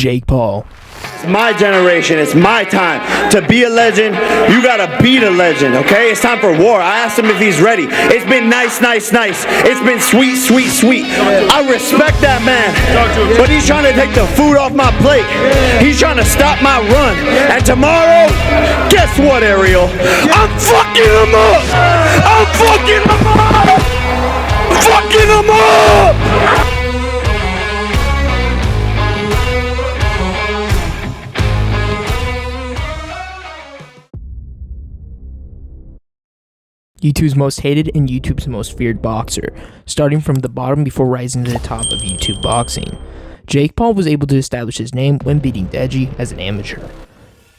Jake Paul. It's my generation, it's my time. To be a legend, you gotta beat a legend, okay? It's time for war. I asked him if he's ready. It's been nice. It's been sweet. I respect that man, but he's trying to take the food off my plate. He's trying to stop my run. And tomorrow, guess what, Ariel? I'm fucking him up! I'm fucking him up! Fucking him up! YouTube's most hated and YouTube's most feared boxer, starting from the bottom before rising to the top of YouTube boxing. Jake Paul was able to establish his name when beating Deji as an amateur.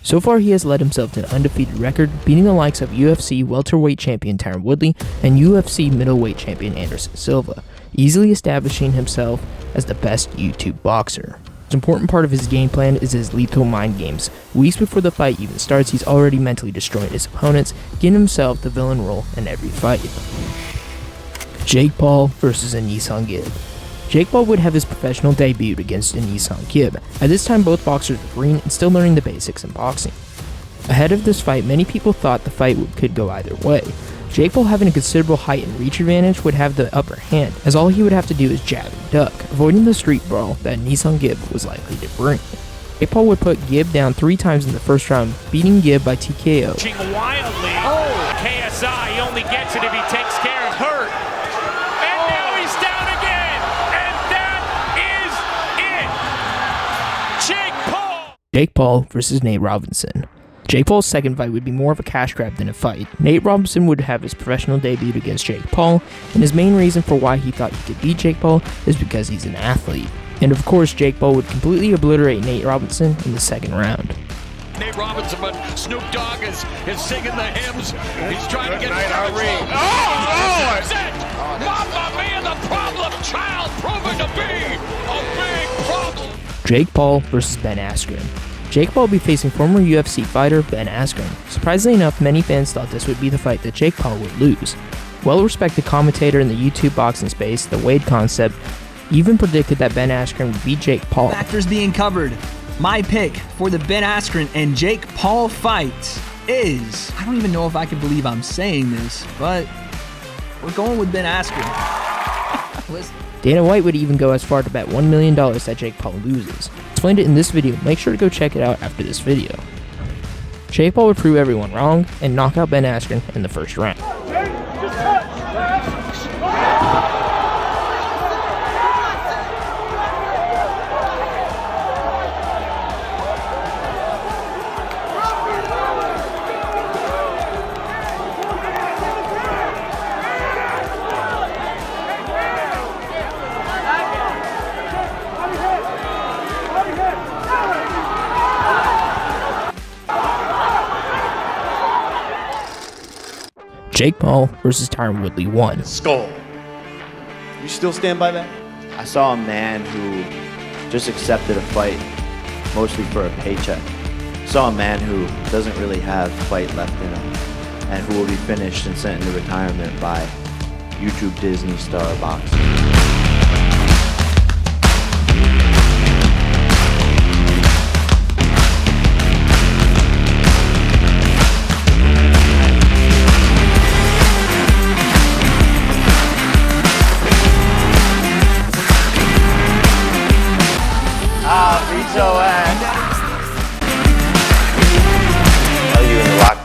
So far, he has led himself to an undefeated record, beating the likes of UFC welterweight champion Tyron Woodley and UFC middleweight champion Anderson Silva, easily establishing himself as the best YouTube boxer. The most important part of his game plan is his lethal mind games. Weeks before the fight even starts, he's already mentally destroying his opponents, getting himself the villain role in every fight. Jake Paul versus Anderson Silva. Jake Paul would have his professional debut against Anderson Silva. At this time, both boxers were green and still learning the basics in boxing. Ahead of this fight, many people thought the fight could go either way. Jake Paul, having a considerable height and reach advantage, would have the upper hand, as all he would have to do is jab and duck, avoiding the street brawl that Anderson Silva was likely to bring. Jake Paul would put Gibb down 3 times in the first round, beating Gibb by TKO. Wildly. KSI, he only gets it if he takes care of Hurt. And now he's down again, and that is it. Jake Paul. Jake Paul versus Nate Robinson. Jake Paul's second fight would be more of a cash grab than a fight. Nate Robinson would have his professional debut against Jake Paul, and his main reason for why he thought he could beat Jake Paul is because he's an athlete. And of course, Jake Paul would completely obliterate Nate Robinson in the second round. Nate Robinson, but Snoop Dogg is singing the hymns. He's trying to get Irene. That's it! Mamma Mia, the problem child proving to be a big problem. Jake Paul versus Ben Askren. Jake Paul will be facing former UFC fighter Ben Askren. Surprisingly enough, many fans thought this would be the fight that Jake Paul would lose. Well-respected commentator in the YouTube boxing space, the Wade Concept, even predicted that Ben Askren would beat Jake Paul. Factors being covered. My pick for the Ben Askren and Jake Paul fight is, I don't even know if I can believe I'm saying this, but we're going with Ben Askren. Listen. Dana White would even go as far to bet $1 million that Jake Paul loses. Explained it in this video, make sure to go check it out after this video. Jake Paul would prove everyone wrong and knock out Ben Askren in the first round. Jake Paul versus Tyron Woodley 1. Skull. You still stand by that? I saw a man who just accepted a fight mostly for a paycheck. I saw a man who doesn't really have fight left in him and who will be finished and sent into retirement by YouTube Disney star boxing.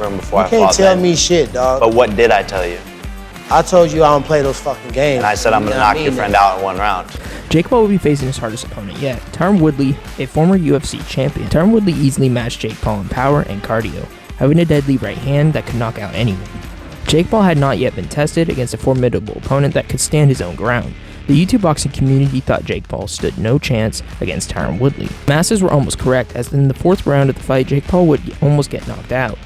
Before you can't tell me shit, dog. But what did I tell you? I told you I don't play those fucking games. And I said I'm gonna knock your friend out in 1 round. Jake Paul will be facing his hardest opponent yet, Tyron Woodley, a former UFC champion. Tyron Woodley easily matched Jake Paul in power and cardio, having a deadly right hand that could knock out anyone. Jake Paul had not yet been tested against a formidable opponent that could stand his own ground. The YouTube boxing community thought Jake Paul stood no chance against Tyron Woodley. Masses were almost correct, as in the 4th round of the fight, Jake Paul would almost get knocked out.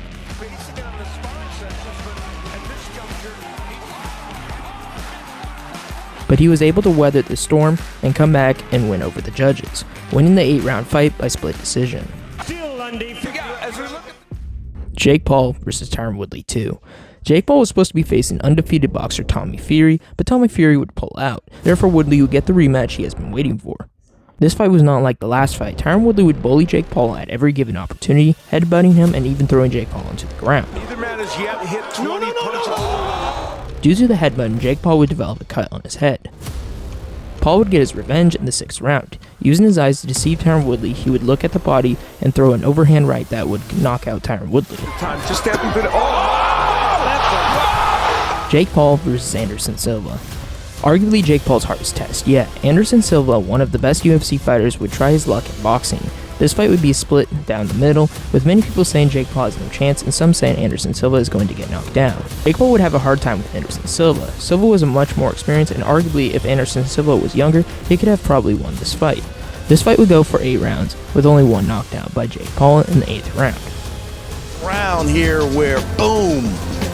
But he was able to weather the storm and come back and win over the judges, winning the 8-round fight by split decision. Jake Paul versus Tyron Woodley 2. Jake Paul was supposed to be facing undefeated boxer Tommy Fury, but Tommy Fury would pull out. Therefore, Woodley would get the rematch he has been waiting for. This fight was not like the last fight. Tyron Woodley would bully Jake Paul at every given opportunity, headbutting him and even throwing Jake Paul onto the ground. Neither man has yet hit 20 punches. Due to the headbutt, Jake Paul would develop a cut on his head. Paul would get his revenge in the 6th round. Using his eyes to deceive Tyron Woodley, he would look at the body and throw an overhand right that would knock out Tyron Woodley. Time just hasn't been. Jake Paul versus Anderson Silva. Arguably Jake Paul's hardest test yet. Anderson Silva, one of the best UFC fighters, would try his luck in boxing. This fight would be split down the middle, with many people saying Jake Paul has no chance and some saying Anderson Silva is going to get knocked down. Jake Paul would have a hard time with Anderson Silva. Silva was a much more experienced, and arguably if Anderson Silva was younger, he could have probably won this fight. This fight would go for 8 rounds, with only one knockdown by Jake Paul in the 8th round. Round here where, boom,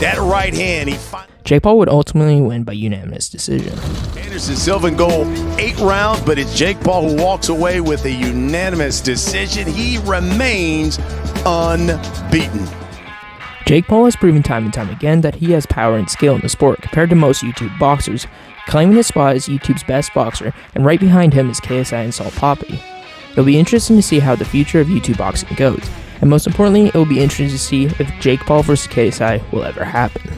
that right hand, Jake Paul would ultimately win by unanimous decision. Anderson Silva go 8 rounds, but it's Jake Paul who walks away with a unanimous decision. He remains unbeaten. Jake Paul has proven time and time again that he has power and skill in the sport compared to most YouTube boxers, claiming his spot as YouTube's best boxer, and right behind him is KSI and Salt Poppy. It'll be interesting to see how the future of YouTube boxing goes, and most importantly, it will be interesting to see if Jake Paul versus KSI will ever happen.